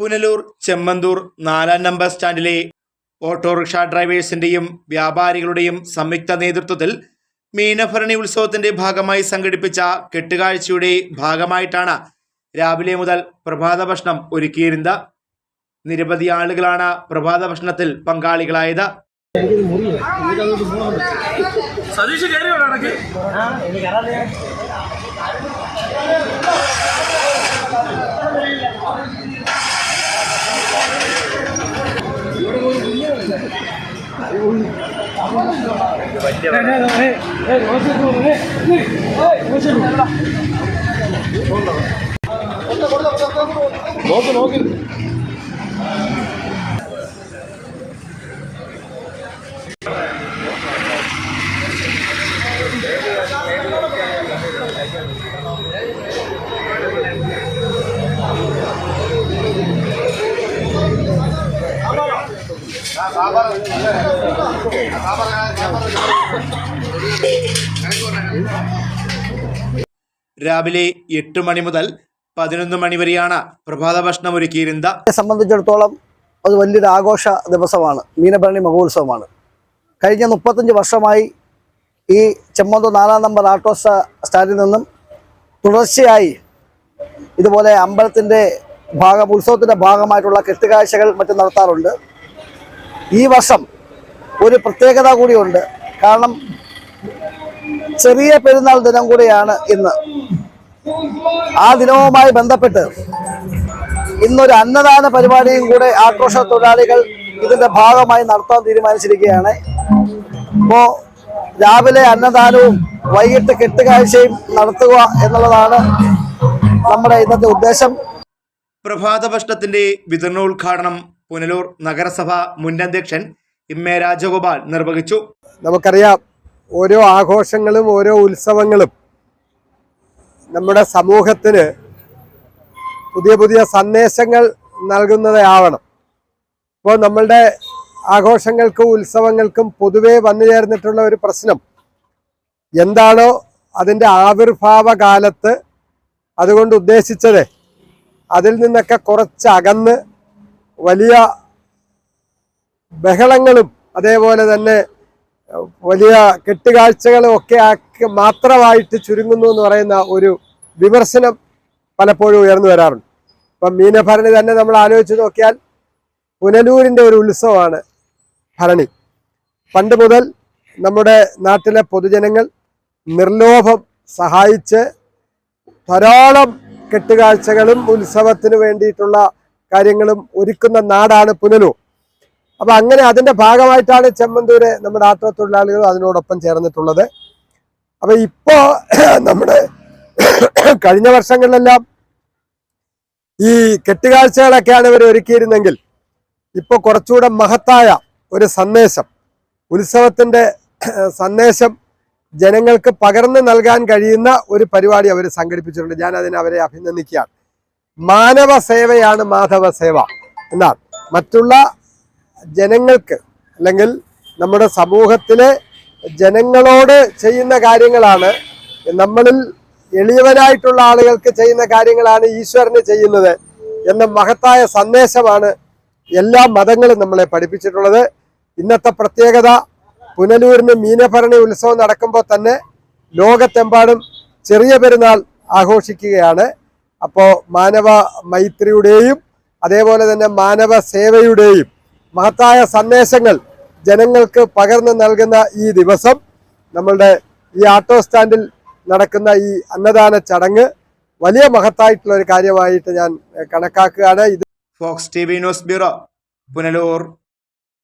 Punalur Chemmanthoor 4-ാം number സ്റ്റാൻഡിലെ autorickshaw ഡ്രൈവേഴ്സിന്റെയും വ്യാപാരികളുടെയും സംയുക്ത നേതൃത്വത്തിൽ മീനഭരണി ഉത്സവത്തിന്റെ ഭാഗമായി സംഘടിപ്പിച്ച കെട്ടുകാഴ്ചയുടെ ഭാഗമായിട്ടാണ് രാവിലെ മുതൽ പ്രഭാത ഭക്ഷണം ഒരുക്കിയിരുന്നത്. നിരവധി ആളുകളാണ് പ്രഭാത ഭക്ഷണത്തിൽ പങ്കാളികളായത്. രാവിലെ 8 മണി മുതൽ 11 മണി വരെയാണ് പ്രഭാത ഭക്ഷണം ഒരുക്കിയിരുന്നത്. സംബന്ധിച്ചിടത്തോളം അത് വലിയൊരു ആഘോഷ ദിവസമാണ്. മീനഭരണി മഹോത്സവമാണ്. കഴിഞ്ഞ 35 വർഷമായി ഈ ചെമ്മന്തൂർ 4-ാം നമ്പർ ആട്ടോ സ്റ്റാൻഡിൽ നിന്നും തുടർച്ചയായി ഇതുപോലെ അമ്പലത്തിൻ്റെ ഉത്സവത്തിൻ്റെ ഭാഗമായിട്ടുള്ള കെട്ടുകാഴ്ചകൾ മറ്റും നടത്താറുണ്ട്. ഈ വർഷം ഒരു പ്രത്യേകത കൂടിയുണ്ട്. കാരണം ചെറിയ പെരുന്നാൾ ദിനം കൂടിയാണ് ഇന്ന്. ആ ദിനവുമായി ബന്ധപ്പെട്ട് ഇന്നൊരു അന്നദാന പരിപാടിയും കൂടെ ആക്രോശ തൊഴിലാളികൾ ഇതിൻ്റെ ഭാഗമായി നടത്താൻ തീരുമാനിച്ചിരിക്കുകയാണ്. അപ്പോൾ രാവിലെ അന്നദാനവും വൈകിട്ട് കെട്ടുകാഴ്ചയും നടത്തുക എന്നുള്ളതാണ് നമ്മുടെ ഇന്നത്തെ ഉദ്ദേശം. പ്രഭാത ഭക്ഷണത്തിന്റെ വിതരണോദ്ഘാടനം പുനലൂർ നഗരസഭ മുൻ അധ്യക്ഷൻ എം.എ. രാജഗോപാൽ നിർവഹിച്ചു. നമുക്കറിയാം, ഓരോ ആഘോഷങ്ങളും ഓരോ ഉത്സവങ്ങളും നമ്മുടെ സമൂഹത്തിന് പുതിയ പുതിയ സന്ദേശങ്ങൾ നൽകുന്നതാവണം. ഇപ്പോൾ നമ്മളുടെ ആഘോഷങ്ങൾക്കും ഉത്സവങ്ങൾക്കും പൊതുവെ വന്നു ചേർന്നിട്ടുള്ള ഒരു പ്രശ്നം എന്താണോ അതിൻ്റെ ആവിർഭാവ കാലത്ത് അതുകൊണ്ട് ഉദ്ദേശിച്ചത് അതിൽ നിന്നൊക്കെ കുറച്ച് അകന്ന് വലിയ ബഹളങ്ങളും അതേപോലെ തന്നെ വലിയ കെട്ടുകാഴ്ചകളും ഒക്കെ മാത്രമായിട്ട് ചുരുങ്ങുന്നു എന്ന് പറയുന്ന ഒരു വിമർശനം പലപ്പോഴും ഉയർന്നു വരാറുണ്ട്. ഇപ്പം മീനഭരണി തന്നെ നമ്മൾ ആലോചിച്ച് നോക്കിയാൽ പുനലൂരിൻ്റെ ഒരു ഉത്സവമാണ് ഭരണി. പണ്ട് മുതൽ നമ്മുടെ നാട്ടിലെ പൊതുജനങ്ങൾ നിർലോഭം സഹായിച്ച് ധാരാളം കെട്ടുകാഴ്ചകളും ഉത്സവത്തിന് വേണ്ടിയിട്ടുള്ള കാര്യങ്ങളും ഒരുക്കുന്ന നാടാണ് പുനലൂർ. അപ്പം അങ്ങനെ അതിൻ്റെ ഭാഗമായിട്ടാണ് ചെമ്മന്തൂര് നമ്മുടെ ആട്ടോ തൊഴിലാളികളും അതിനോടൊപ്പം ചേർന്നിട്ടുള്ളത്. അപ്പം ഇപ്പോൾ നമ്മുടെ കഴിഞ്ഞ വർഷങ്ങളിലെല്ലാം ഈ കെട്ടുകാഴ്ചകളൊക്കെയാണ് ഇവർ ഒരുക്കിയിരുന്നെങ്കിൽ ഇപ്പോൾ കുറച്ചുകൂടെ മഹത്തായ ഒരു സന്ദേശം, ഉത്സവത്തിൻ്റെ സന്ദേശം ജനങ്ങൾക്ക് പകർന്നു നൽകാൻ കഴിയുന്ന ഒരു പരിപാടി അവർ സംഘടിപ്പിച്ചിട്ടുണ്ട്. ഞാൻ അവരെ അഭിനന്ദിക്കുകയാണ്. മാനവ സേവയാണ് മാധവ സേവ എന്നാൽ മറ്റുള്ള ജനങ്ങൾക്ക് അല്ലെങ്കിൽ നമ്മുടെ സമൂഹത്തിലെ ജനങ്ങളോട് ചെയ്യുന്ന കാര്യങ്ങളാണ്, നമ്മളിൽ എളിയവനായിട്ടുള്ള ആളുകൾക്ക് ചെയ്യുന്ന കാര്യങ്ങളാണ് ഈശ്വരന് ചെയ്യുന്നത് എന്ന മഹത്തായ സന്ദേശമാണ് എല്ലാ മതങ്ങളും നമ്മളെ പഠിപ്പിച്ചിട്ടുള്ളത്. ഇന്നത്തെ പ്രത്യേകത, പുനലൂരിന് മീനഭരണി ഉത്സവം നടക്കുമ്പോൾ തന്നെ ലോകത്തെമ്പാടും ചെറിയ പെരുന്നാൾ ആഘോഷിക്കുകയാണ്. അപ്പോൾ മാനവ മൈത്രിയുടെയും അതേപോലെ തന്നെ മാനവ സേവയുടെയും മഹത്തായ സന്ദേശങ്ങൾ ജനങ്ങൾക്ക് പകർന്നു നൽകുന്ന ഈ ദിവസം നമ്മളുടെ ഈ ആട്ടോ സ്റ്റാൻഡിൽ നടക്കുന്ന ഈ അന്നദാന ചടങ്ങ് വലിയ മഹത്തായിട്ടുള്ള ഒരു കാര്യമായിട്ട് ഞാൻ കണക്കാക്കുകയാണ്. ഇത് Fox TV news bureau, Punalur.